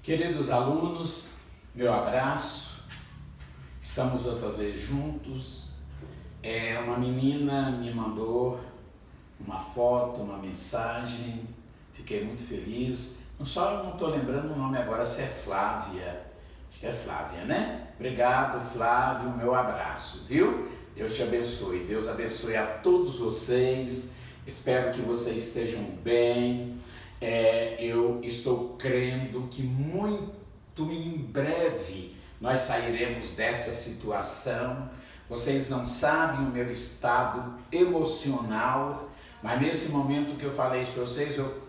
Queridos alunos, meu abraço, estamos outra vez juntos. Uma menina me mandou uma foto, uma mensagem, fiquei muito feliz. Não estou lembrando o nome agora, se é Flávia, acho que é Flávia, né? Obrigado, Flávio, meu abraço, viu? Deus te abençoe, Deus abençoe a todos vocês, espero que vocês estejam bem. Eu estou crendo que muito em breve nós sairemos dessa situação. Vocês não sabem o meu estado emocional, mas nesse momento que eu falei isso para vocês, eu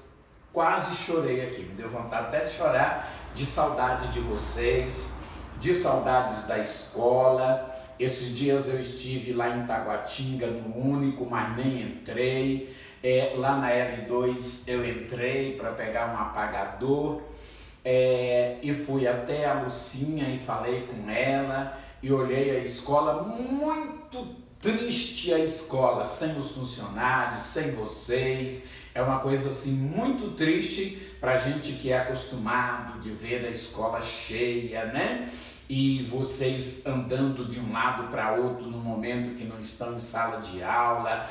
quase chorei aqui, me deu vontade até de chorar, de saudade de vocês, de saudades da escola. Esses dias eu estive lá em Taguatinga, no Único, mas nem entrei. Lá na L2 eu entrei para pegar um apagador e fui até a Lucinha e falei com ela e olhei a escola, muito triste a escola, sem os funcionários, sem vocês. É uma coisa assim muito triste para a gente que é acostumado de ver a escola cheia, né? E vocês andando de um lado para outro no momento que não estão em sala de aula,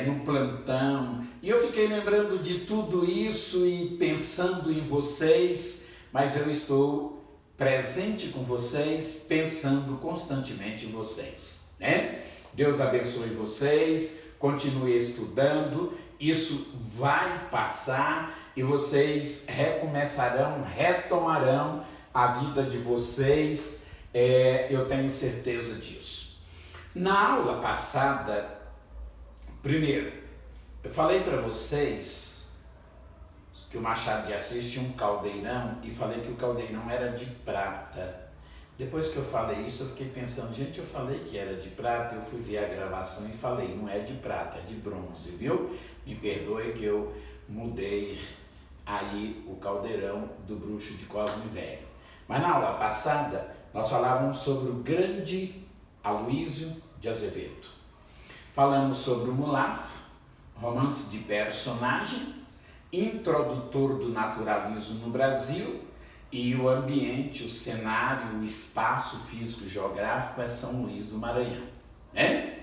no plantão. E eu fiquei lembrando de tudo isso e pensando em vocês, mas eu estou presente com vocês, pensando constantemente em vocês, né? Deus abençoe vocês, continue estudando, isso vai passar e vocês retomarão a vida de vocês, eu tenho certeza disso. Na aula passada, primeiro, eu falei para vocês que o Machado de Assis tinha um caldeirão e falei que o caldeirão era de prata. Depois que eu falei isso, eu fiquei pensando, gente, eu falei que era de prata, eu fui ver a gravação e falei, não é de prata, é de bronze, viu? Me perdoe que eu mudei aí o caldeirão do Bruxo de Cosme Velho. Mas na aula passada, nós falávamos sobre o grande Aloísio de Azevedo. Falamos sobre o Mulato, romance de personagem, introdutor do naturalismo no Brasil, e o ambiente, o cenário, o espaço físico-geográfico é São Luís do Maranhão, né?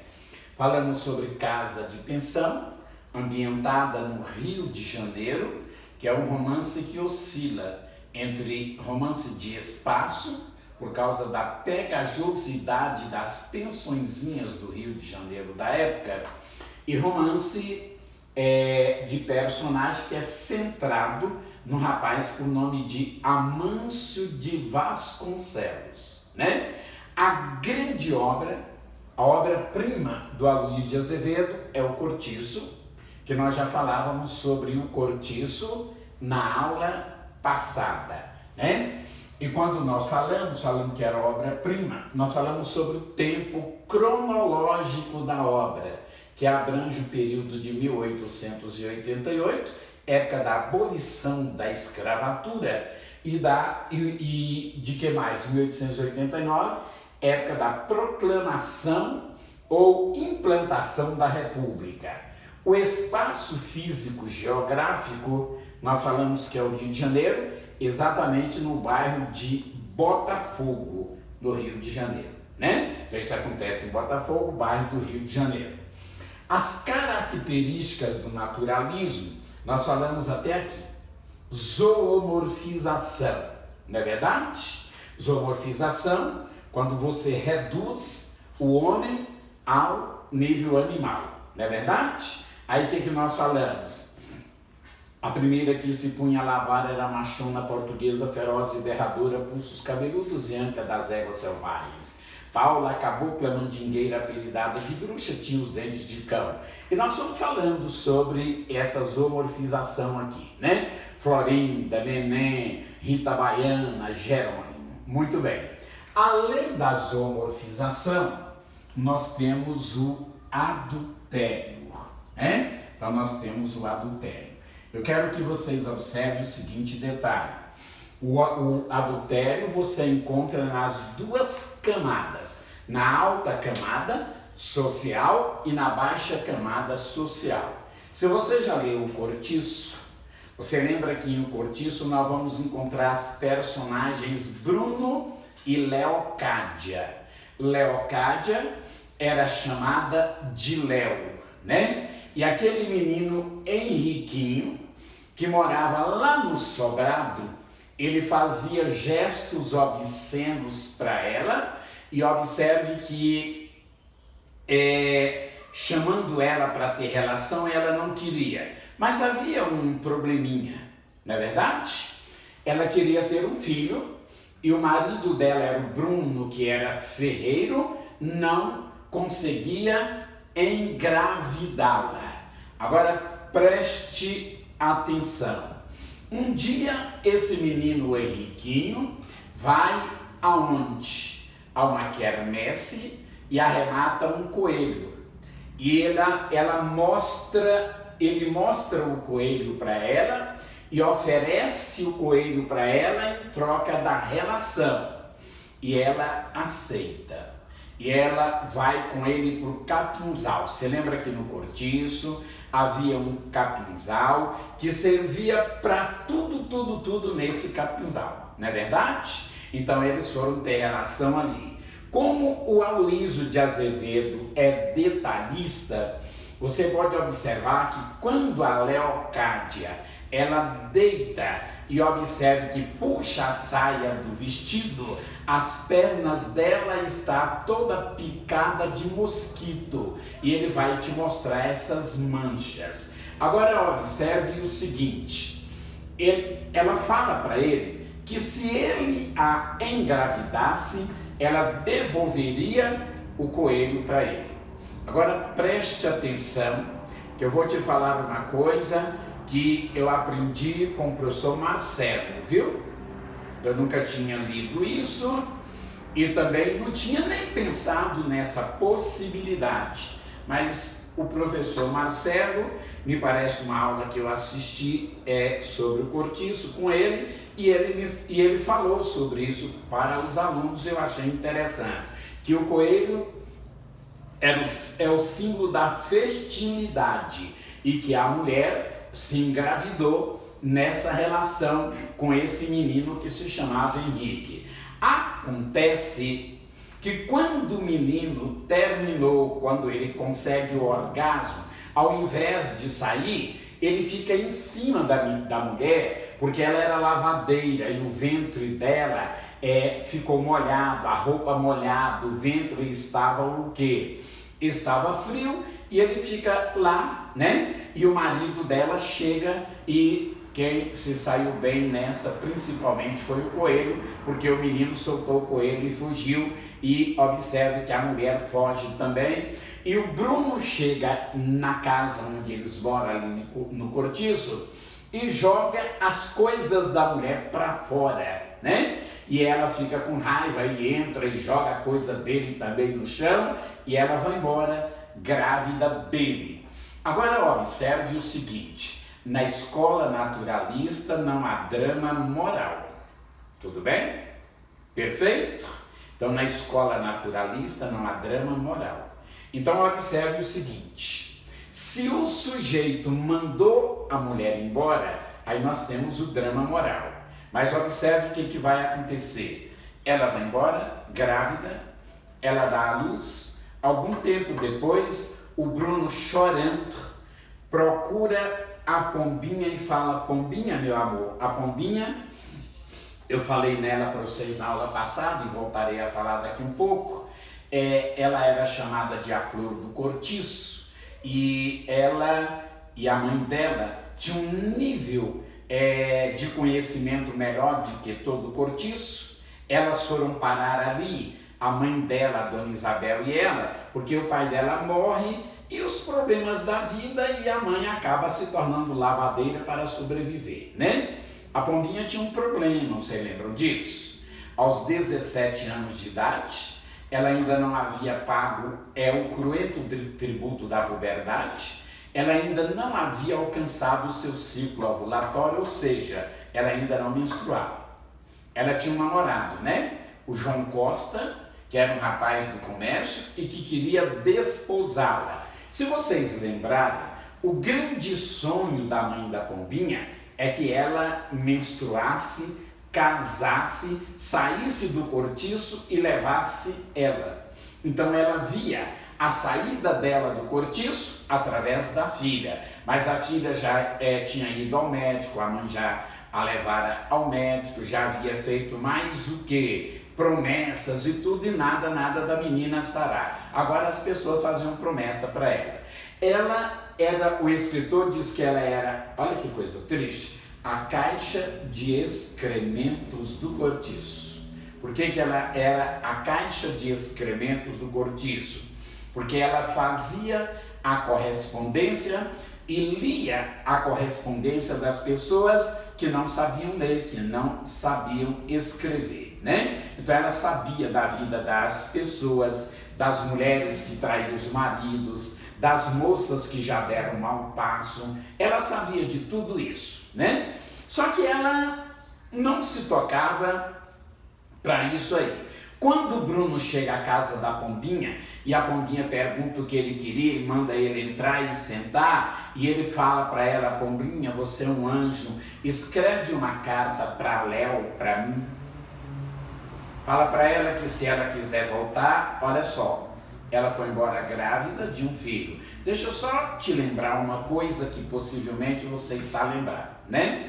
Falamos sobre Casa de Pensão, ambientada no Rio de Janeiro, que é um romance que oscila entre romance de espaço, por causa da pegajosidade das pensõezinhas do Rio de Janeiro da época, e romance de personagem que é centrado no rapaz com o nome de Amâncio de Vasconcelos, né? A grande obra, a obra-prima do Aloísio de Azevedo é o Cortiço, que nós já falávamos sobre o Cortiço na aula passada, né? E quando nós falamos que era obra-prima, nós falamos sobre o tempo cronológico da obra, que abrange o período de 1888, época da abolição da escravatura, e de que mais? 1889, época da proclamação ou implantação da República. O espaço físico geográfico, nós falamos que é o Rio de Janeiro, exatamente no bairro de Botafogo, no Rio de Janeiro, né? Então isso acontece em Botafogo, bairro do Rio de Janeiro. As características do naturalismo, nós falamos até aqui. Zoomorfização, não é verdade? Zoomorfização, quando você reduz o homem ao nível animal, não é verdade? Aí o que nós falamos? A primeira que se punha a lavar era a machona portuguesa, feroz e berradora, pulsos cabeludos e anta das éguas selvagens. Paula, cabocla mandingueira, apelidada de bruxa, tinha os dentes de cão. E nós estamos falando sobre essa zoomorfização aqui, né? Florinda, Neném, Rita Baiana, Jerônimo. Muito bem. Além da zoomorfização, nós temos o adultério, né? Então nós temos o adultério. Eu quero que vocês observem o seguinte detalhe. O adultério você encontra nas duas camadas, na alta camada social e na baixa camada social. Se você já leu o Cortiço, Você lembra que em O Cortiço nós vamos encontrar as personagens Bruno e Leocádia. Leocádia era chamada de Léo, né? E aquele menino Henriquinho, que morava lá no sobrado, ele fazia gestos obscenos para ela, e observe que chamando ela para ter relação, ela não queria. Mas havia um probleminha, não é verdade? Ela queria ter um filho, e o marido dela era o Bruno, que era ferreiro, não conseguia engravidá-la. Agora preste atenção. Um dia esse menino Henriquinho vai aonde? A uma quermesse e arremata um coelho. E ele mostra o coelho para ela e oferece o coelho para ela em troca da relação. E ela aceita. E ela vai com ele para o capinzal. Você lembra que no Cortiço havia um capinzal que servia para tudo nesse capinzal, não é verdade? Então eles foram ter relação ali. Como o Aloísio de Azevedo é detalhista, você pode observar que quando a Leocádia ela deita e observe que puxa a saia do vestido, as pernas dela está toda picada de mosquito, e ele vai te mostrar essas manchas. Agora observe o seguinte, ela fala para ele que se ele a engravidasse, ela devolveria o coelho para ele. Agora preste atenção, que eu vou te falar uma coisa que eu aprendi com o professor Marcelo, viu? Eu nunca tinha lido isso e também não tinha nem pensado nessa possibilidade. Mas o professor Marcelo, me parece uma aula que eu assisti sobre o Cortiço com ele, e ele falou sobre isso para os alunos. Eu achei interessante, que o coelho é o símbolo da fertilidade e que a mulher se engravidou nessa relação com esse menino que se chamava Henrique. Acontece que quando o menino terminou, quando ele consegue o orgasmo, ao invés de sair, ele fica em cima da mulher, porque ela era lavadeira e o ventre dela ficou molhado, a roupa molhada, o ventre estava o quê? Estava frio, e ele fica lá, né? E o marido dela chega, e quem se saiu bem nessa principalmente foi o coelho, porque o menino soltou o coelho e fugiu, e observe que a mulher foge também. E o Bruno chega na casa onde eles moram ali no Cortiço e joga as coisas da mulher para fora, né? E ela fica com raiva e entra e joga a coisa dele também no chão, e ela vai embora grávida dele. Agora observe o seguinte, na escola naturalista não há drama moral, tudo bem? Perfeito? Então na escola naturalista não há drama moral. Então observe o seguinte, se o sujeito mandou a mulher embora, aí nós temos o drama moral. Mas observe o que vai acontecer. Ela vai embora, grávida, ela dá à luz. Algum tempo depois, o Bruno, chorando, procura a Pombinha e fala: Pombinha, meu amor, a Pombinha, eu falei nela para vocês na aula passada e voltarei a falar daqui um pouco. Ela era chamada de a Flor do Cortiço, e ela e a mãe dela tinham um nível de conhecimento melhor do que todo o Cortiço. Elas foram parar ali, a mãe dela, a Dona Isabel, e ela, porque o pai dela morre e os problemas da vida, e a mãe acaba se tornando lavadeira para sobreviver, né? A Pombinha tinha um problema, vocês lembram disso? Aos 17 anos de idade, ela ainda não havia pago o cruento tributo da puberdade, ela ainda não havia alcançado o seu ciclo ovulatório, ou seja, ela ainda não menstruava. Ela tinha um namorado, né? O João Costa, que era um rapaz do comércio e que queria desposá-la. Se vocês lembrarem, O grande sonho da mãe da pombinha é que ela menstruasse, casasse, saísse do cortiço e levasse ela. Então ela via a saída dela do cortiço através da filha, mas a filha já tinha ido ao médico, a mãe já a levara ao médico, já havia feito mais o que? Promessas e tudo, e nada da menina sarar. Agora as pessoas faziam promessa para ela. O escritor diz que ela era, olha que coisa triste, a caixa de excrementos do cortiço. Por que ela era a caixa de excrementos do cortiço? Porque ela fazia a correspondência e lia a correspondência das pessoas que não sabiam ler, que não sabiam escrever, né? Então ela sabia da vida das pessoas, das mulheres que traíam os maridos, das moças que já deram mau passo, ela sabia de tudo isso, né? Só que ela não se tocava para isso aí. Quando o Bruno chega à casa da pombinha e a pombinha pergunta o que ele queria e manda ele entrar e sentar, e ele fala para ela: pombinha, você é um anjo, escreve uma carta para Léo, para mim. Fala para ela que se ela quiser voltar, olha só, ela foi embora grávida de um filho. Deixa eu só te lembrar uma coisa que possivelmente você está lembrado, né?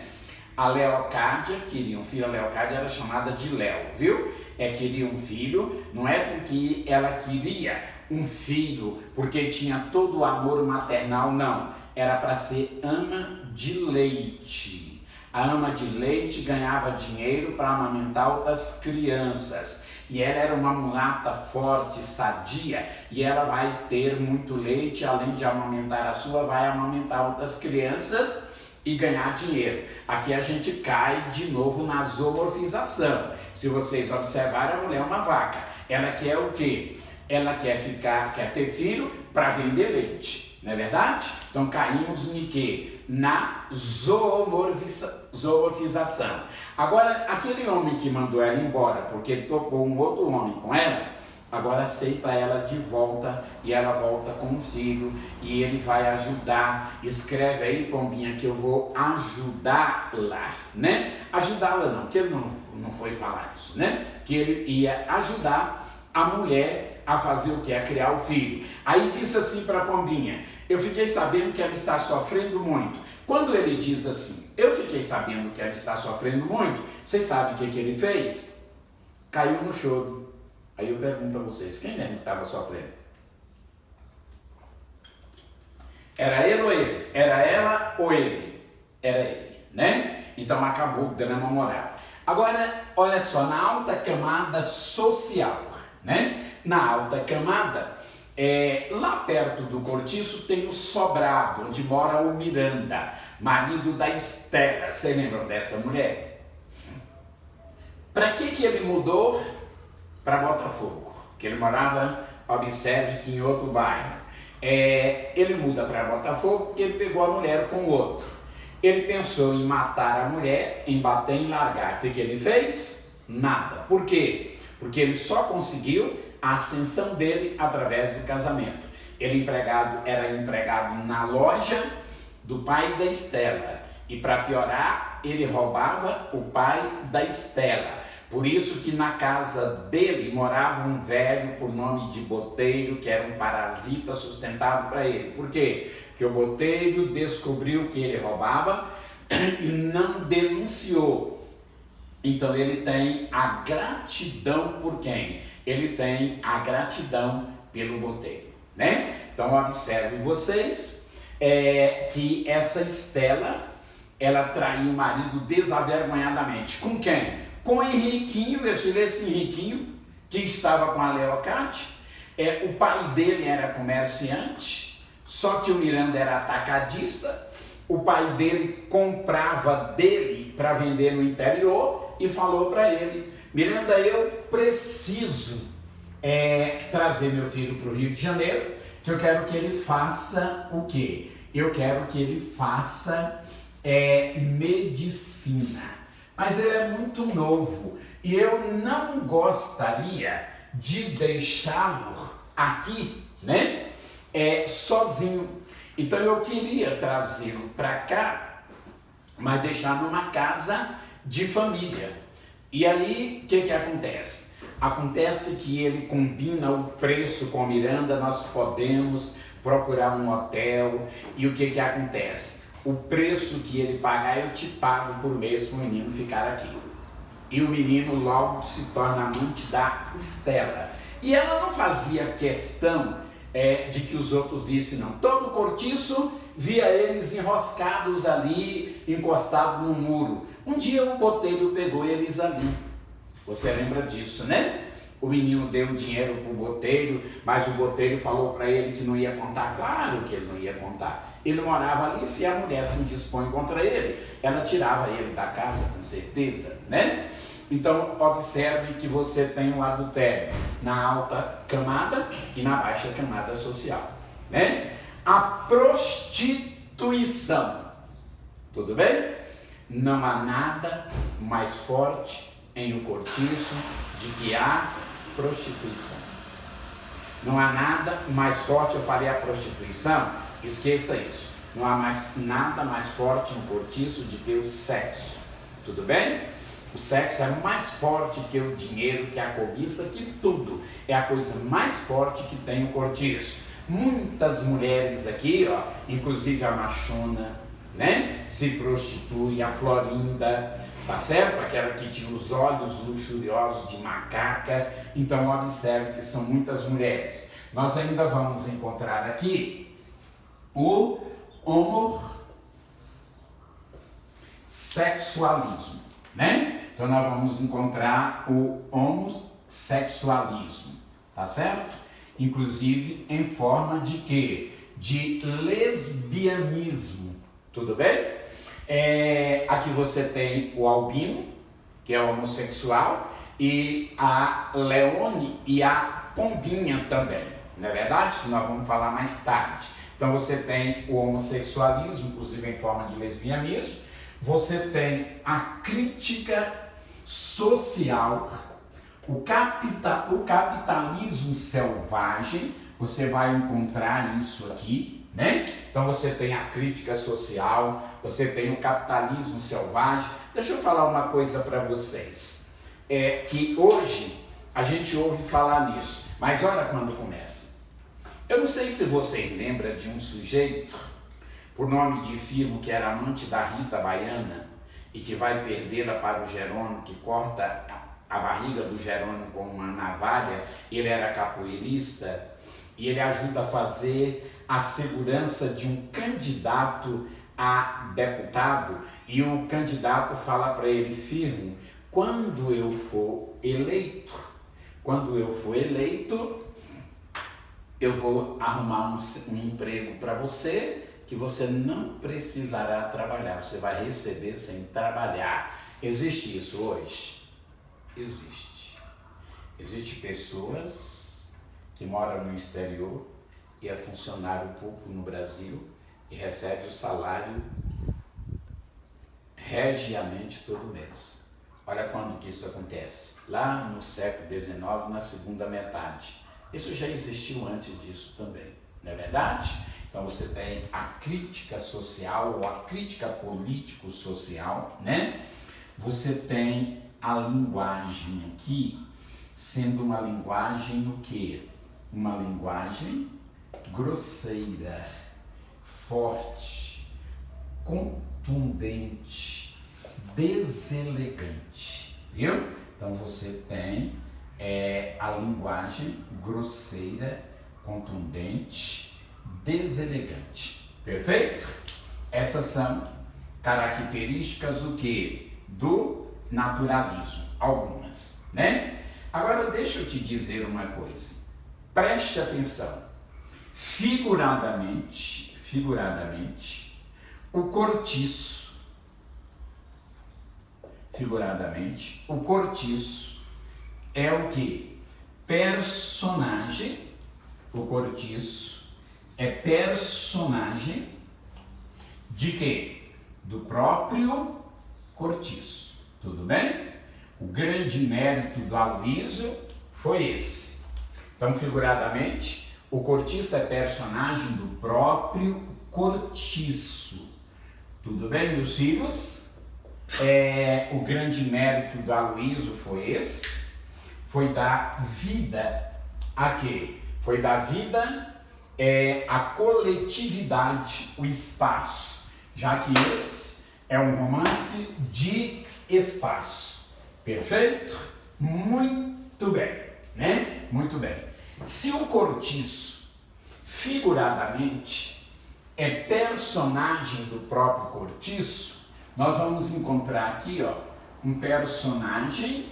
A Leocádia queria um filho, a Leocádia era chamada de Léo, viu? Queria um filho, não é porque ela queria um filho, porque tinha todo o amor maternal, não. Era para ser ama de leite. A ama de leite ganhava dinheiro para amamentar outras crianças. E ela era uma mulata forte, sadia, e ela vai ter muito leite, além de amamentar a sua, vai amamentar outras crianças e ganhar dinheiro. Aqui a gente cai de novo na zoomorfização. Se vocês observarem, a mulher é uma vaca. Ela quer o quê? Ela quer ter filho para vender leite, não é verdade? Então caímos em quê? Na zoomorfização. Agora, aquele homem que mandou ela embora porque topou um outro homem com ela, agora aceita ela de volta e ela volta com um filho e ele vai ajudar. Escreve aí, pombinha, que eu vou ajudá-la, né? Ajudá-la não, que ele não foi falar isso, né? Que ele ia ajudar a mulher a fazer o que? A criar o filho. Aí disse assim para a pombinha: eu fiquei sabendo que ela está sofrendo muito. Quando ele diz assim, eu fiquei sabendo que ela está sofrendo muito, vocês sabem o que ele fez? Caiu no choro. Aí eu pergunto a vocês, quem é que estava sofrendo? Era ele ou ele? Era ela ou ele? Era ele, né? Então acabou o drama moral. Agora, olha só, na alta camada social, né? Na alta camada, lá perto do cortiço tem o sobrado, onde mora o Miranda, marido da Estela. Vocês lembram dessa mulher? Para que ele mudou? Para Botafogo, que ele morava, observe que em outro bairro. Ele muda para Botafogo porque ele pegou a mulher com o outro. Ele pensou em matar a mulher, em bater, em largar. O que ele fez? Nada. Por quê? Porque ele só conseguiu a ascensão dele através do casamento. Ele era empregado na loja do pai da Estela. E para piorar, ele roubava o pai da Estela. Por isso que na casa dele morava um velho por nome de Botelho, que era um parasita sustentado para ele. Por quê? Porque o Botelho descobriu que ele roubava e não denunciou. Então ele tem a gratidão por quem? Ele tem a gratidão pelo Botelho, né? Então observe vocês que essa Estela, ela traiu o marido desavergonhadamente. Com quem? Com o Henriquinho, esse Henriquinho, que estava com a Leocádia. O pai dele era comerciante, só que o Miranda era atacadista. O pai dele comprava dele para vender no interior e falou para ele: Miranda, eu preciso trazer meu filho para o Rio de Janeiro, que eu quero que ele faça o quê? Eu quero que ele faça medicina. Mas ele é muito novo e eu não gostaria de deixá-lo aqui, né, sozinho. Então eu queria trazê-lo para cá, mas deixar numa casa de família. E aí, o que acontece? Acontece que ele combina o preço com a Miranda, nós podemos procurar um hotel, e o que acontece? O preço que ele pagar, eu te pago por mês para o menino ficar aqui. E o menino logo se torna amante da Estela. E ela não fazia questão de que os outros vissem, não. Todo cortiço via eles enroscados ali, encostados no muro. Um dia o botelho pegou eles ali. Você lembra disso, né? O menino deu dinheiro para o botelho, mas o botelho falou para ele que não ia contar. Claro que ele não ia contar. Ele morava ali, se a mulher se indispõe contra ele, ela tirava ele da casa, com certeza, né? Então, observe que você tem o adultério na alta camada e na baixa camada social, né? A prostituição, tudo bem? Não há nada mais forte em o cortiço de que a prostituição. Não há nada mais forte, eu falei a prostituição, esqueça isso. Não há nada mais forte no cortiço de que o sexo, tudo bem? O sexo é mais forte que o dinheiro, que a cobiça, que tudo. É a coisa mais forte que tem o cortiço. Muitas mulheres aqui, ó, inclusive a Machona, né, se prostitui, a Florinda, tá certo? Aquela que tinha os olhos luxuriosos de macaca. Então observe que são muitas mulheres. Nós ainda vamos encontrar aqui o homossexualismo, né? Então nós vamos encontrar o homossexualismo, tá certo? Inclusive em forma de quê? De lesbianismo, tudo bem? Aqui você tem o albino, que é homossexual, e a Leone e a Pombinha também, não é verdade? Que nós vamos falar mais tarde. Então você tem o homossexualismo, inclusive em forma de lesbianismo, você tem a crítica social, o capitalismo selvagem, você vai encontrar isso aqui, né? Então você tem a crítica social, você tem o capitalismo selvagem. Deixa eu falar uma coisa para vocês, que hoje a gente ouve falar nisso, mas olha quando começa. Eu não sei se vocês lembram de um sujeito, por nome de Firmo, que era amante da Rita Baiana, e que vai perdê-la para o Jerônimo, que corta a barriga do Jerônimo com uma navalha. Ele era capoeirista e ele ajuda a fazer a segurança de um candidato a deputado, e o candidato fala para ele: Firmo, quando eu for eleito, eu vou arrumar um emprego para você, que você não precisará trabalhar, você vai receber sem trabalhar. Existe isso hoje? Existe. Existem pessoas que moram no exterior e é funcionário público no Brasil e recebe o salário regiamente todo mês. Olha quando que isso acontece. Lá no século XIX, na segunda metade. Isso já existiu antes disso também, não é verdade? Então você tem a crítica social, ou a crítica político-social, né? Você tem a linguagem aqui, sendo uma linguagem o quê? Uma linguagem grosseira, forte, contundente, deselegante, viu? Então você tem a linguagem grosseira, contundente, deselegante. Perfeito? Essas são características o quê? Do naturalismo, algumas, né? Agora deixa eu te dizer uma coisa. Preste atenção. Figuradamente, o cortiço é o que? Personagem. O cortiço é personagem de quê? Do próprio cortiço. Tudo bem? O grande mérito do Aloysio foi esse. Então, figuradamente, o cortiço é personagem do próprio cortiço. Tudo bem, meus filhos? O grande mérito do Aloysio foi esse, foi dar vida a quê? Foi dar vida à coletividade, o espaço, já que esse é um romance de espaço. Perfeito? Muito bem, né? Muito bem. Se o cortiço, figuradamente, é personagem do próprio cortiço, nós vamos encontrar aqui, ó, um personagem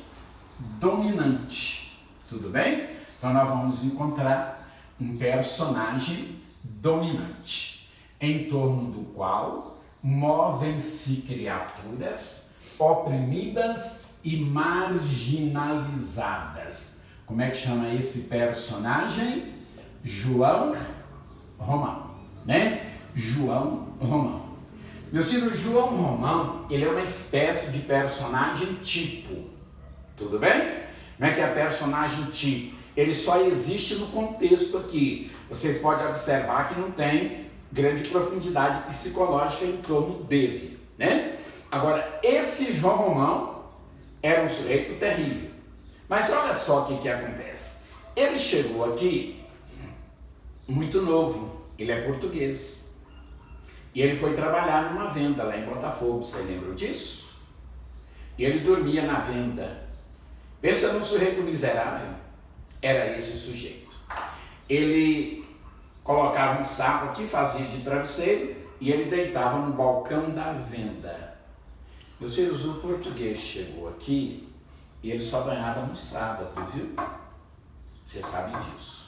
dominante. Tudo bem? Então nós vamos encontrar um personagem dominante, em torno do qual movem-se criaturas oprimidas e marginalizadas. Como é que chama esse personagem? João Romão, né? João Romão. Meu filho, João Romão, ele é uma espécie de personagem tipo. Tudo bem? Como é que é personagem tipo? Ele só existe no contexto aqui. Vocês podem observar que não tem grande profundidade psicológica em torno dele, né? Agora, esse João Romão era um sujeito terrível. Mas olha só o que acontece. Ele chegou aqui muito novo, ele é português. E ele foi trabalhar numa venda lá em Botafogo, você lembra disso? E ele dormia na venda. Pensa num sujeito miserável. Era esse o sujeito. Ele colocava um saco aqui, fazia de travesseiro e ele deitava no balcão da venda. Meus filhos, o português chegou aqui e ele só banhava no sábado, viu? Você sabe disso.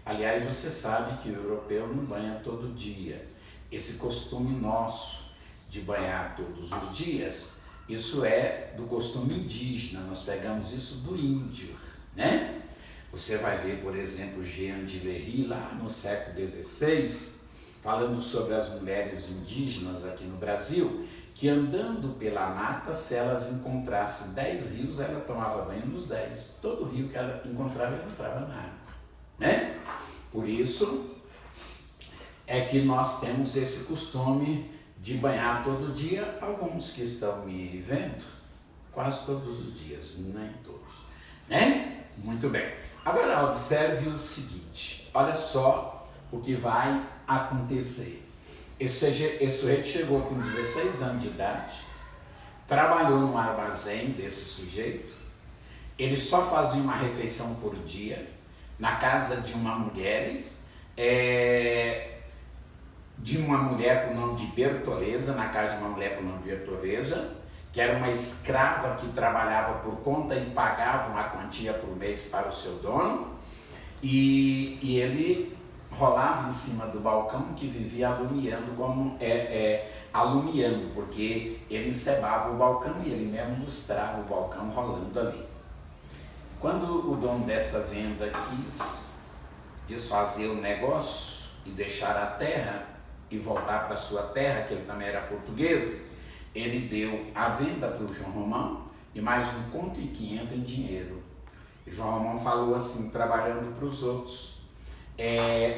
Aliás, você sabe que o europeu não banha todo dia. Esse costume nosso de banhar todos os dias, isso é do costume indígena, nós pegamos isso do índio, né? Você vai ver, por exemplo, Jean de Lery, lá no século XVI, falando sobre as mulheres indígenas aqui no Brasil, que andando pela mata, se elas encontrassem 10 rios, ela tomava banho nos 10. Todo rio que ela encontrava, ela entrava na água, né? Por isso é que nós temos esse costume de banhar todo dia. Alguns que estão me vendo, quase todos os dias, nem todos, né? Muito bem. Agora observe o seguinte, olha só o que vai acontecer. Esse sujeito chegou com 16 anos de idade, trabalhou no armazém desse sujeito, ele só fazia uma refeição por dia, na casa de uma mulher, por nome de Bertoleza, na casa de uma mulher por nome de Bertoleza, que era uma escrava que trabalhava por conta e pagava uma quantia por mês para o seu dono, e ele rolava em cima do balcão que vivia alumiando, alumiando, porque ele encebava o balcão e ele mesmo mostrava o balcão rolando ali. Quando o dono dessa venda quis desfazer o negócio e deixar a terra e voltar para sua terra, que ele também era português, ele deu a venda para o João Romão e mais 1,5 conto em dinheiro. E João Romão falou assim, trabalhando para os outros,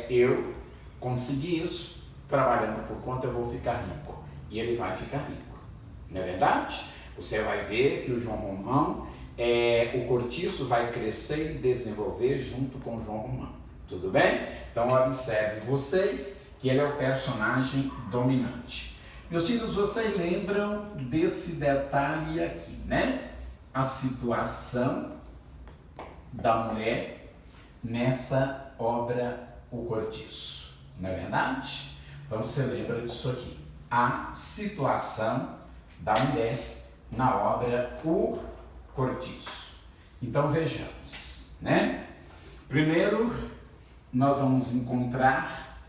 eu consegui isso, trabalhando por conta eu vou ficar rico. E ele vai ficar rico, não é verdade? Você vai ver que o João Romão, o cortiço vai crescer e desenvolver junto com o João Romão. Tudo bem? Então observe vocês que ele é o personagem dominante. Meus filhos, vocês lembram desse detalhe aqui, né? A situação da mulher nessa obra O Cortiço, não é verdade? Então você lembra disso aqui. A situação da mulher na obra O Cortiço. Então vejamos, né? Primeiro, nós vamos encontrar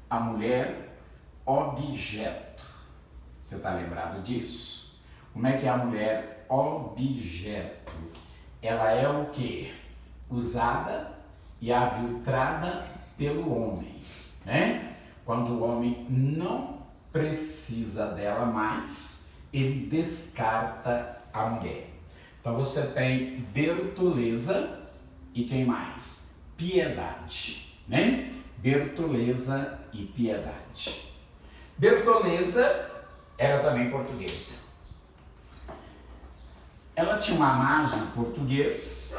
a mulher objeto. Você está lembrado disso? Como é que é a mulher objeto? Ela é o quê? Usada e aviltrada pelo homem, né? Quando o homem não precisa dela mais, ele descarta a mulher. Então você tem Bertoleza e quem mais? Piedade, né? Bertoleza e Piedade. Bertoleza era também portuguesa. Ela tinha um amado português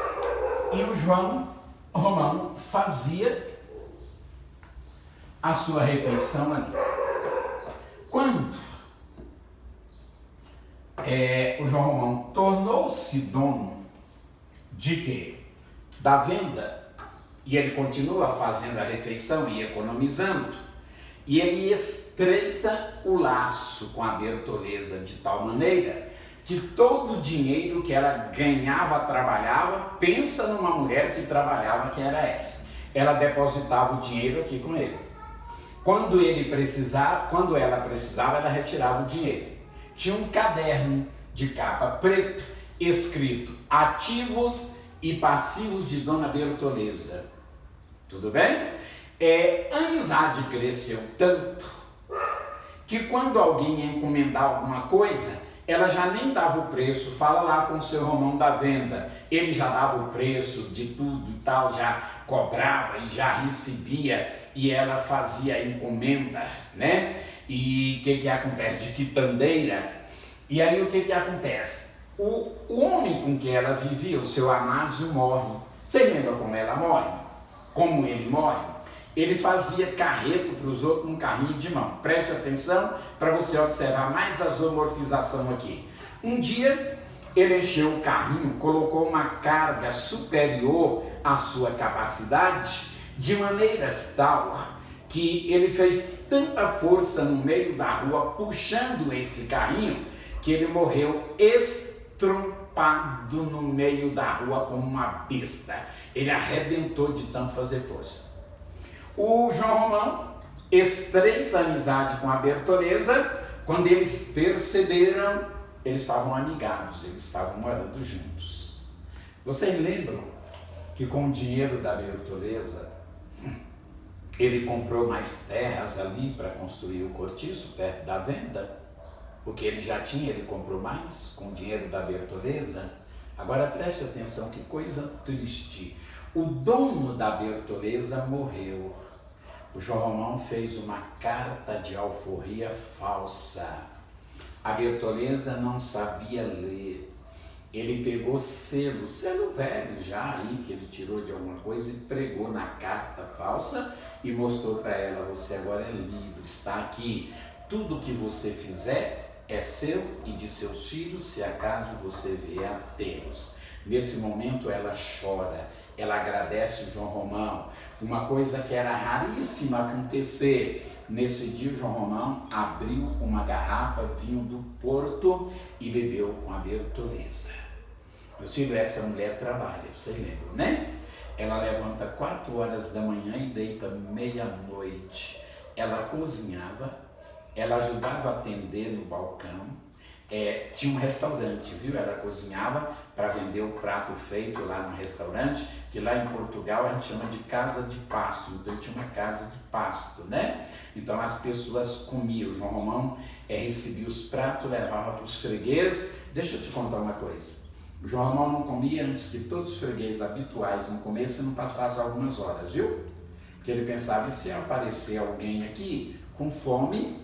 e o João Romão fazia a sua refeição ali. Quando o João Romão tornou-se dono de quê? Da venda, e ele continua fazendo a refeição e economizando, e ele estreita o laço com a Bertoleza de tal maneira que todo o dinheiro que ela ganhava, trabalhava, pensa numa mulher que trabalhava, que era essa. Ela depositava o dinheiro aqui com ele. Quando ela precisava, ela retirava o dinheiro. Tinha um caderno de capa preta escrito ativos e passivos de Dona Bertoleza. Tudo bem? A amizade cresceu tanto que quando alguém ia encomendar alguma coisa, ela já nem dava o preço, fala lá com o seu Romão da venda, ele já dava o preço de tudo e tal, já cobrava e já recebia, e ela fazia a encomenda, né? E o que acontece? De quitandeira. E aí o que acontece? O homem com quem ela vivia, o seu Amásio, morre. Você lembra como ela morre? Como ele morre? Ele fazia carreto para os outros num carrinho de mão. Preste atenção para você observar mais a zoomorfização aqui. Um dia ele encheu o carrinho, colocou uma carga superior à sua capacidade, de maneiras tal que ele fez tanta força no meio da rua puxando esse carrinho que ele morreu estrompado no meio da rua como uma besta. Ele arrebentou de tanto fazer força. O João Romão estreita a amizade com a Bertoleza. Quando eles perceberam, eles estavam amigados, eles estavam morando juntos. Vocês lembram que com o dinheiro da Bertoleza, ele comprou mais terras ali para construir o cortiço perto da venda? Porque ele já tinha, ele comprou mais com o dinheiro da Bertoleza. Agora preste atenção, que coisa triste. O dono da Bertoleza morreu. O João Romão fez uma carta de alforria falsa. A Bertoleza não sabia ler. Ele pegou selo velho já aí, que ele tirou de alguma coisa, e pregou na carta falsa e mostrou para ela: você agora é livre, está aqui. Tudo que você fizer é seu e de seus filhos, se acaso você vier a tê-los. Nesse momento ela chora, ela agradece o João Romão. Uma coisa que era raríssima acontecer. Nesse dia o João Romão abriu uma garrafa, vinho do Porto, e bebeu com a Bertoleza. Meu filho, essa mulher trabalha, vocês lembram, né? Ela levanta 4 horas da manhã e deita meia-noite. Ela cozinhava, ela ajudava a atender no balcão. Tinha um restaurante, viu? Ela cozinhava para vender o prato feito lá no restaurante, que lá em Portugal a gente chama de casa de pasto. Então tinha uma casa de pasto, né? Então as pessoas comiam. O João Romão recebia os pratos, levava para os fregueses. Deixa eu te contar uma coisa. O João Romão não comia antes que todos os fregueses habituais não comessem e não passassem algumas horas, viu? Porque ele pensava: e se aparecer alguém aqui com fome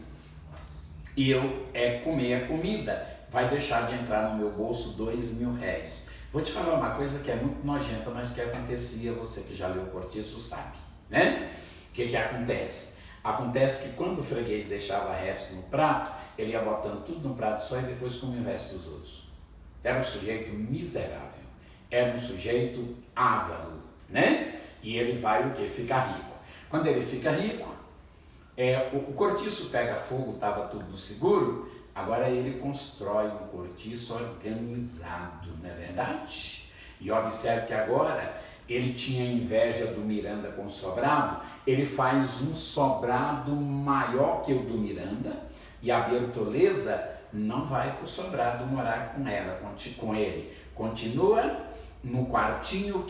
e eu comer a comida, vai deixar de entrar no meu bolso R$2.000. Vou te falar uma coisa que é muito nojenta, mas que acontecia, você que já leu o Cortiço sabe, né? O que acontece? Acontece que quando o freguês deixava resto no prato, ele ia botando tudo no prato só e depois comia o resto dos outros. Era um sujeito miserável, era um sujeito avaro, né? E ele vai o quê? Ficar rico. Quando ele fica rico, o cortiço pega fogo, estava tudo seguro, agora ele constrói um cortiço organizado, não é verdade? E observe que agora ele tinha inveja do Miranda com o sobrado, ele faz um sobrado maior que o do Miranda, e a Bertoleza não vai para o sobrado morar com ele, continua no quartinho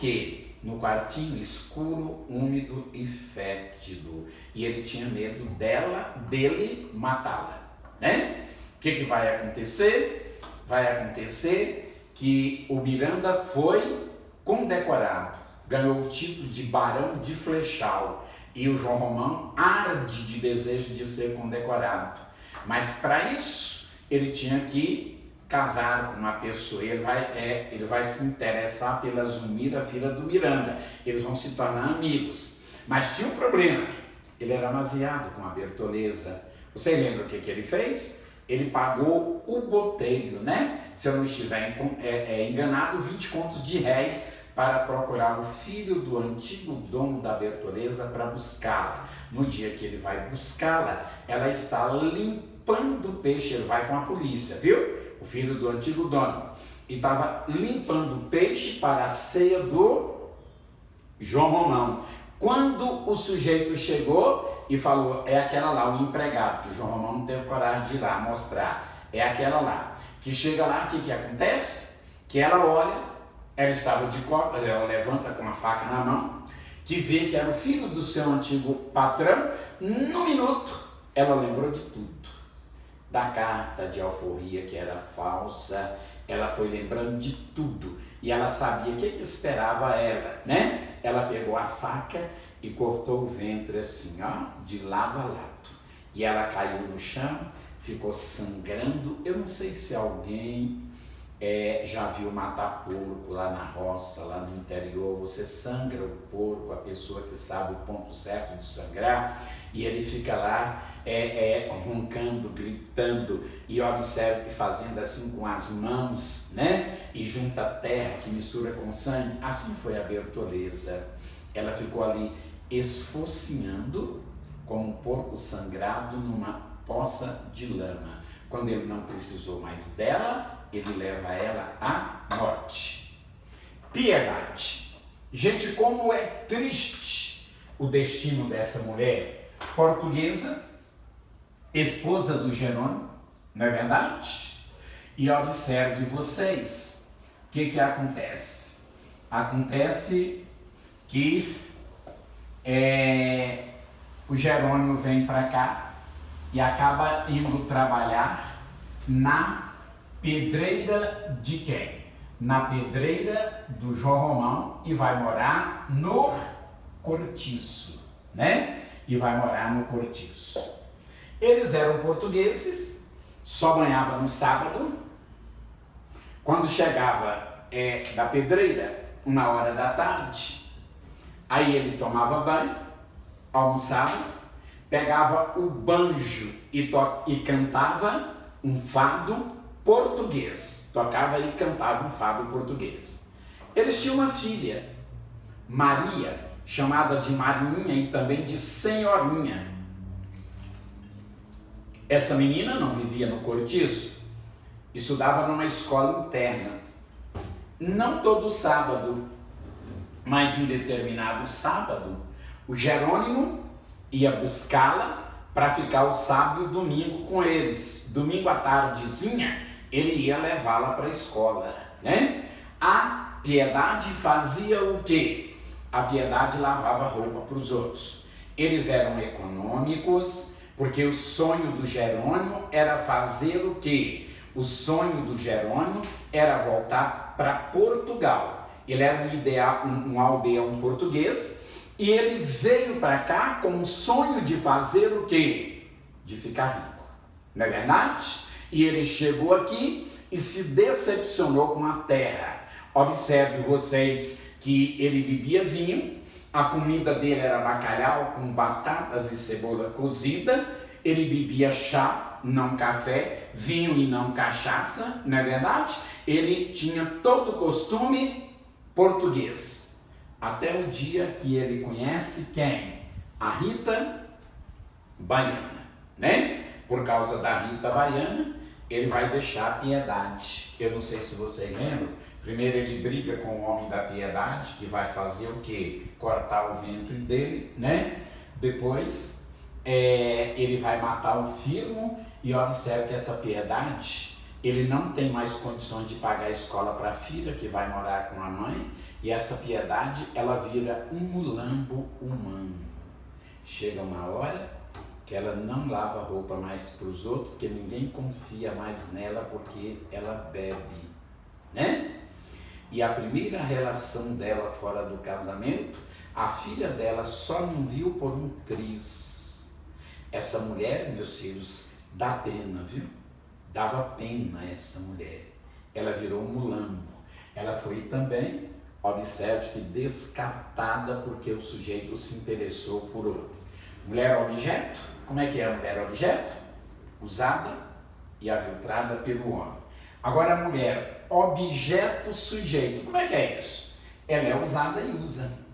no quartinho escuro, úmido e fétido. E ele tinha medo dele matá-la, né? O que vai acontecer? Vai acontecer que o Miranda foi condecorado, ganhou o título de Barão de Flechal. E o João Romão arde de desejo de ser condecorado. Mas para isso, ele tinha que casar com uma pessoa. Ele vai se interessar pela Zumira, filha do Miranda. Eles vão se tornar amigos. Mas tinha um problema. Ele era amaziado com a Bertoleza. Você lembra o que ele fez? Ele pagou o botelho, né? Se eu não estiver enganado, 20 contos de réis para procurar o filho do antigo dono da Bertoleza para buscá-la. No dia que ele vai buscá-la, ela está limpando peixe. Ele vai com a polícia, viu? O filho do antigo dono. E estava limpando peixe para a ceia do João Romão. Quando o sujeito chegou e falou, é aquela lá, o empregado, que o João Romão não teve coragem de ir lá mostrar, é aquela lá. Que chega lá, o que acontece? Que ela olha, ela estava de costas, ela levanta com a faca na mão, que vê que era o filho do seu antigo patrão. No minuto, ela lembrou de tudo. Da carta de alforria que era falsa, ela foi lembrando de tudo. E ela sabia o que esperava ela, né? Ela pegou a faca e cortou o ventre assim, ó, de lado a lado. E ela caiu no chão, ficou sangrando. Eu não sei se alguém já viu matar porco lá na roça, lá no interior. Você sangra o porco, a pessoa que sabe o ponto certo de sangrar, e ele fica lá roncando, gritando, e observa que fazendo assim com as mãos, né? E junta a terra que mistura com sangue. Assim foi a Bertoleza. Ela ficou ali esfocinhando como um porco sangrado numa poça de lama. Quando ele não precisou mais dela, ele leva ela à morte. Piedade. Gente, como é triste o destino dessa mulher portuguesa, esposa do Jerônimo, não é verdade? E observe vocês, o que acontece? Acontece que o Jerônimo vem para cá e acaba indo trabalhar na pedreira de quem? Na pedreira do João Romão, e vai morar no cortiço, né? E vai morar no cortiço. Eles eram portugueses, só banhava no sábado. Quando chegava da pedreira, 1h da tarde, aí ele tomava banho, almoçava, pegava o banjo e cantava um fado português. Tocava e cantava um fado português. Eles tinham uma filha, Maria, chamada de Marinha e também de Senhorinha. Essa menina não vivia no cortiço, estudava numa escola interna. Não todo sábado, mas em determinado sábado, o Jerônimo ia buscá-la para ficar o sábado e o domingo com eles. Domingo à tardezinha, ele ia levá-la para a escola, né? A Piedade fazia o quê? A Piedade lavava roupa para os outros. Eles eram econômicos, porque o sonho do Jerônimo era fazer o quê? O sonho do Jerônimo era voltar para Portugal. Ele era um aldeão português, e ele veio para cá com o sonho de fazer o quê? De ficar rico, não é verdade? E ele chegou aqui e se decepcionou com a terra. Observe vocês que ele bebia vinho, a comida dele era bacalhau com batatas e cebola cozida, ele bebia chá, não café, vinho e não cachaça, não é verdade? Ele tinha todo o costume português. Até o dia que ele conhece quem? A Rita Baiana, né? Por causa da Rita Baiana, ele vai deixar a Piedade. Eu não sei se vocês lembram. Primeiro ele briga com o homem da Piedade, que vai fazer o quê? Cortar o ventre dele, né? Depois ele vai matar o Firmo, e observe que essa Piedade, ele não tem mais condições de pagar a escola para a filha, que vai morar com a mãe, e essa Piedade, ela vira um mulambo humano. Chega uma hora que ela não lava roupa mais para os outros, porque ninguém confia mais nela, porque ela bebe, né? E a primeira relação dela fora do casamento, A filha dela só não viu por um triz. Essa mulher, meus filhos, dá pena, viu? Dava pena essa mulher. Ela virou um mulambo. Ela foi também, observe que descartada porque o sujeito se interessou por outro. Mulher objeto, como é que é a mulher objeto? Usada e aviltrada pelo homem. Agora a mulher objeto sujeito, como é que é isso? Ela é usada e usa.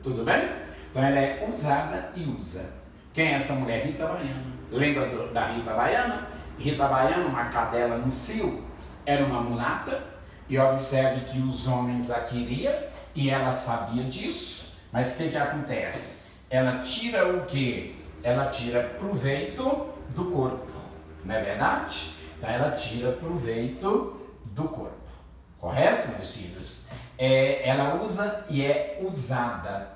Tudo bem? Então ela é usada e usa. Quem é essa mulher? Rita Baiana. Lembra da Rita Baiana? Rita Baiana, uma cadela no cio, era uma mulata, e observe que os homens a queriam, e ela sabia disso, mas o que acontece? Ela tira o quê? Ela tira proveito do corpo, não é verdade? Então ela tira proveito do corpo, correto, meus filhos? Ela usa e é usada,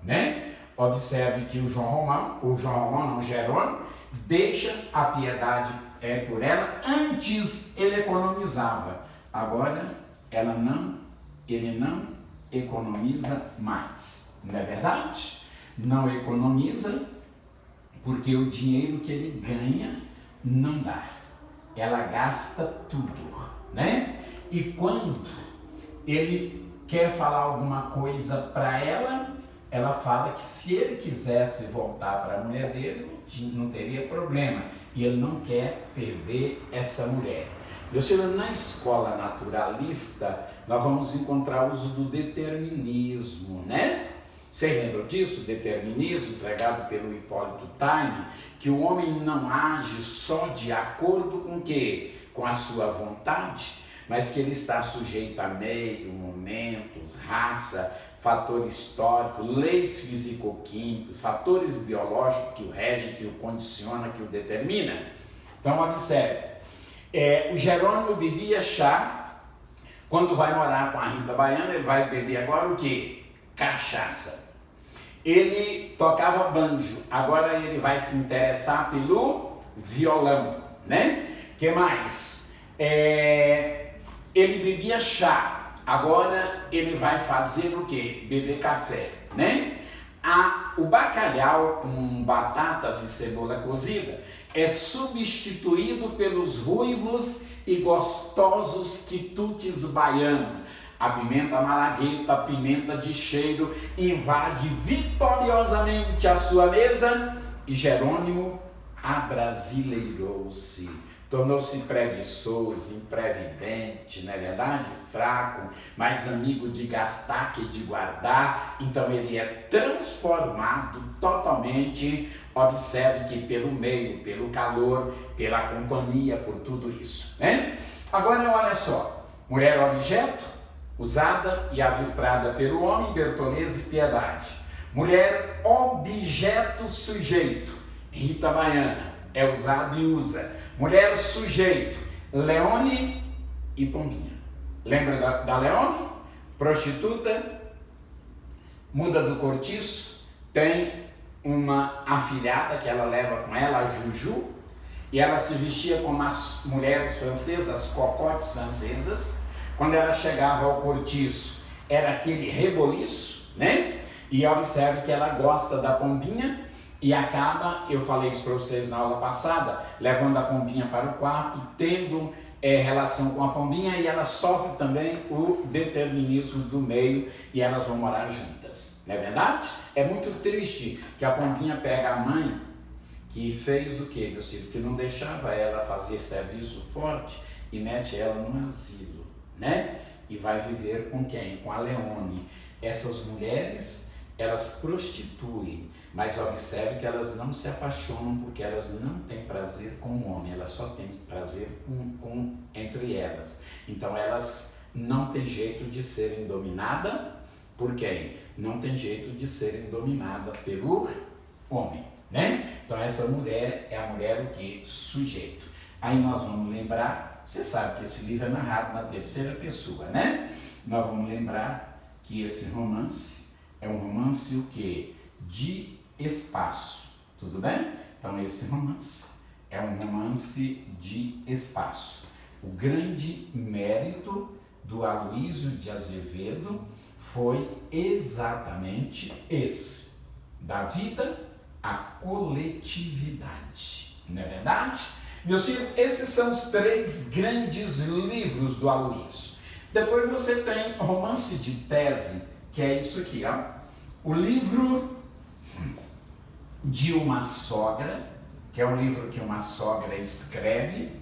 né? Observe que o Jerônimo, deixa a piedade por ela. Antes ele economizava, agora ele não economiza mais, não é verdade? Não economiza porque o dinheiro que ele ganha não dá, ela gasta tudo, né? E quando ele quer falar alguma coisa para ela fala que se ele quisesse voltar para a mulher dele, não teria problema. E ele não quer perder essa mulher. Meus filhos, na escola naturalista, nós vamos encontrar o uso do determinismo, né? Vocês lembram disso? Determinismo, pregado pelo Hipólito Taine, que o homem não age só de acordo com o quê? Com a sua vontade, mas que ele está sujeito a meio, momentos, raça, fator histórico, leis físico-químicos, fatores biológicos que o regem, que o condiciona, que o determina. Então, observe, o Jerônimo bebia chá. Quando vai morar com a Rita Baiana, ele vai beber agora o quê? Cachaça. Ele tocava banjo, agora ele vai se interessar pelo violão, né? Que mais? Ele bebia chá. Agora ele vai fazer o quê? Beber café, né? O bacalhau com batatas e cebola cozida é substituído pelos ruivos e gostosos quitutes baianos. A pimenta malagueta, a pimenta de cheiro, invade vitoriosamente a sua mesa e Jerônimo abrasileirou-se. Tornou-se preguiçoso, imprevidente, não é verdade? Fraco, mais amigo de gastar que de guardar. Então ele é transformado totalmente. Observe que pelo meio, pelo calor, pela companhia, por tudo isso, né? Agora olha só, mulher objeto, usada e aviltrada pelo homem, Bertoleza e Piedade. Mulher objeto sujeito, Rita Baiana, é usado e usa. Mulher sujeito, Leone e Pombinha. Lembra da Leone? Prostituta, muda do cortiço, tem uma afilhada que ela leva com ela, a Juju, e ela se vestia como as mulheres francesas, as cocotes francesas. Quando ela chegava ao cortiço, era aquele reboliço, né? E observe que ela gosta da Pombinha, e acaba, eu falei isso para vocês na aula passada, levando a Pombinha para o quarto, tendo relação com a Pombinha, e ela sofre também o determinismo do meio, e elas vão morar juntas, não é verdade? É muito triste que a Pombinha pega a mãe, que fez o quê, meu filho? Que não deixava ela fazer serviço forte, e mete ela num asilo, né? E vai viver com quem? Com a Leone. Essas mulheres, elas prostituem, mas observe que elas não se apaixonam porque elas não têm prazer com o homem, elas só têm prazer entre elas. Então elas não têm jeito de serem dominadas por quem? Não tem jeito de serem dominadas pelo homem, né? Então essa mulher é a mulher o que? Sujeito. Aí nós vamos lembrar, você sabe que esse livro é narrado na terceira pessoa, né? Nós vamos lembrar que esse romance é um romance o que? De espaço, tudo bem? Então esse romance é um romance de espaço. O grande mérito do Aloysio de Azevedo foi exatamente esse, da vida à coletividade, não é verdade? Meus filhos, esses são os 3 grandes livros do Aloysio. Depois você tem Romance de Tese, que é isso aqui, ó. O livro de uma sogra, que é um livro que uma sogra escreve.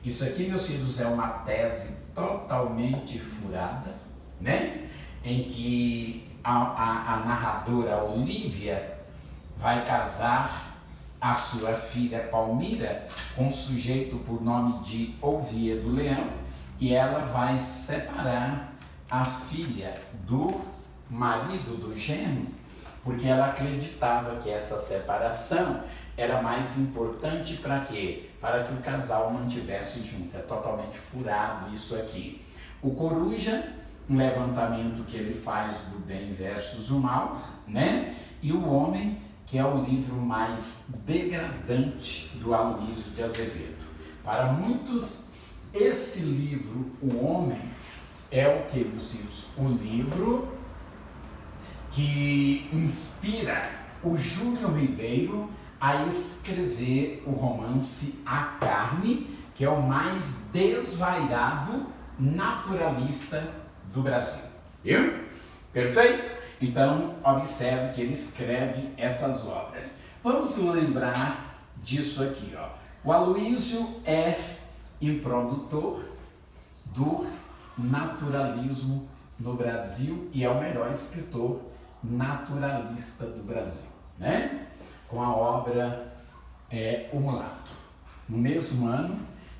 Isso aqui, meus filhos, é uma tese totalmente furada, né? Em que a narradora Olívia vai casar a sua filha Palmira com um sujeito por nome de Oviedo Leão, e ela vai separar a filha do marido do genro, porque ela acreditava que essa separação era mais importante para quê? Para que o casal mantivesse junto. É totalmente furado isso aqui. O Coruja, um levantamento que ele faz do bem versus o mal, né? E o Homem, que é o livro mais degradante do Aloysio de Azevedo. Para muitos, esse livro, O Homem, é o que, meus filhos? O livro que inspira o Júlio Ribeiro a escrever o romance A Carne, que é o mais desvairado naturalista do Brasil. Viu? Perfeito? Então, observe que ele escreve essas obras. Vamos lembrar disso aqui, ó. O Aloysio é introdutor do naturalismo no Brasil e é o melhor escritor naturalista do Brasil, né? Com a obra O Mulato. No mesmo ano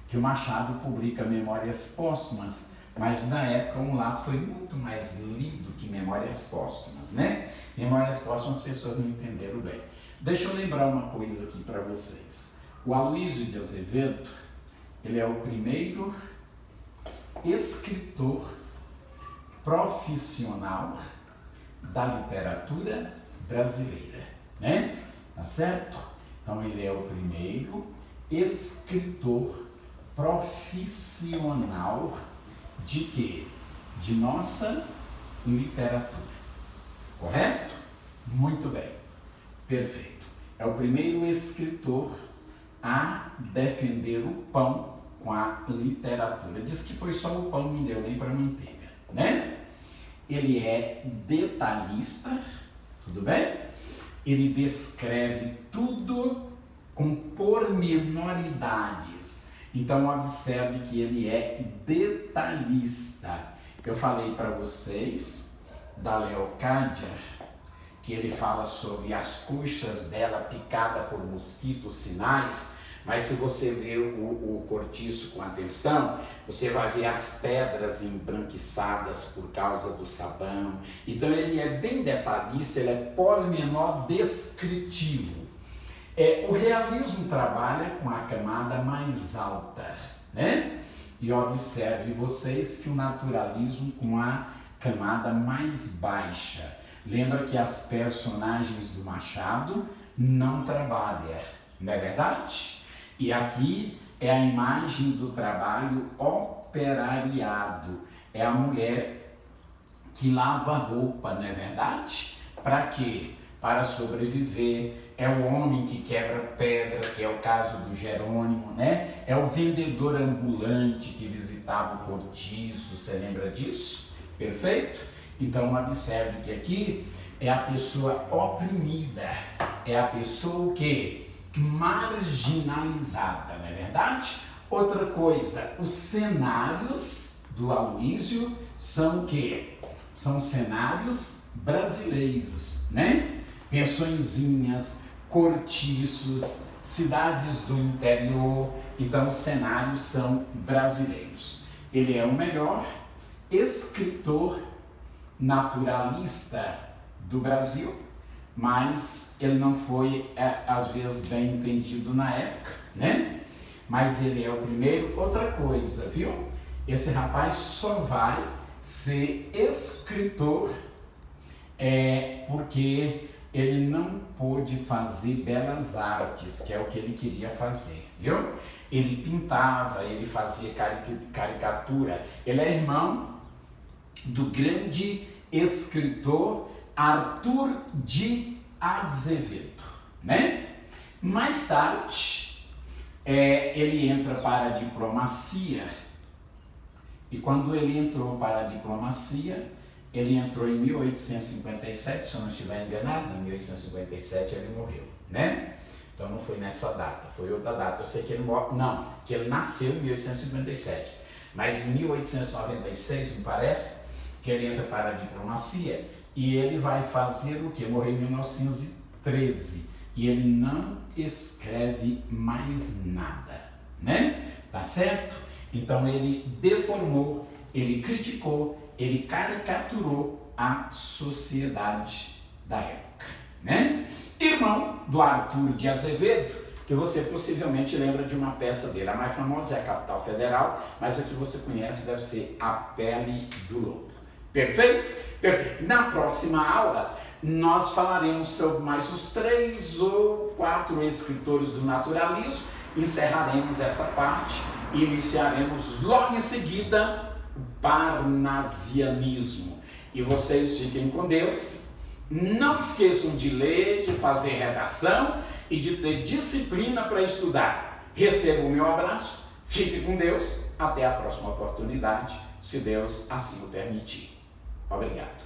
que o Machado publica Memórias Póstumas, mas na época o Mulato foi muito mais lido que Memórias Póstumas, né? Memórias Póstumas as pessoas não entenderam bem. Deixa eu lembrar uma coisa aqui para vocês. O Aloysio de Azevedo, ele é o primeiro escritor profissional da literatura brasileira, né? Tá certo? Então ele é o primeiro escritor profissional de quê? De nossa literatura. Correto? Muito bem. Perfeito. É o primeiro escritor a defender o pão com a literatura. Diz que foi só o pão, não deu nem para manteiga, né? Ele é detalhista, tudo bem? Ele descreve tudo com pormenoridades. Então observe que ele é detalhista. Eu falei para vocês da Leocádia, que ele fala sobre as coxas dela picada por mosquitos sinais, mas se você ver o cortiço com atenção, você vai ver as pedras embranquiçadas por causa do sabão. Então ele é bem detalhista, ele é pormenor descritivo. O realismo trabalha com a camada mais alta, né? E observe vocês que o naturalismo com a camada mais baixa. Lembra que as personagens do Machado não trabalham, não é verdade? E aqui é a imagem do trabalho operariado. É a mulher que lava roupa, não é verdade? Para quê? Para sobreviver. É o homem que quebra pedra, que é o caso do Jerônimo, né? É o vendedor ambulante que visitava o cortiço, você lembra disso? Perfeito? Então observe que aqui é a pessoa oprimida, é a pessoa o quê? Marginalizada, não é verdade? Outra coisa, os cenários do Aloysio são o quê? São cenários brasileiros, né? Pensõezinhas, cortiços, cidades do interior, então os cenários são brasileiros. Ele é o melhor escritor naturalista do Brasil, mas ele não foi, às vezes, bem entendido na época, né? Mas ele é o primeiro. Outra coisa, viu? Esse rapaz só vai ser escritor porque ele não pôde fazer belas artes, que é o que ele queria fazer, viu? Ele pintava, ele fazia caricatura. Ele é irmão do grande escritor Arthur de Azevedo, né? Mais tarde, ele entra para a diplomacia, e quando ele entrou para a diplomacia, ele entrou em 1857, se eu não estiver enganado, em 1857 ele morreu, né? Então não foi nessa data, foi outra data. Eu sei que ele que ele nasceu em 1857, mas em 1896, me parece, que ele entra para a diplomacia e ele vai fazer o quê? Morreu em 1913 e ele não escreve mais nada, né? Tá certo? Então ele deformou, ele criticou, ele caricaturou a sociedade da época, né? Irmão do Arthur de Azevedo, que você possivelmente lembra de uma peça dele. A mais famosa é a Capital Federal, mas a que você conhece deve ser A Pele do Lobo. Perfeito? Perfeito. Na próxima aula, nós falaremos sobre mais os 3 ou 4 escritores do naturalismo, encerraremos essa parte e iniciaremos logo em seguida o parnasianismo. E vocês fiquem com Deus. Não esqueçam de ler, de fazer redação e de ter disciplina para estudar. Receba o meu abraço, fique com Deus, até a próxima oportunidade, se Deus assim o permitir. Obrigado.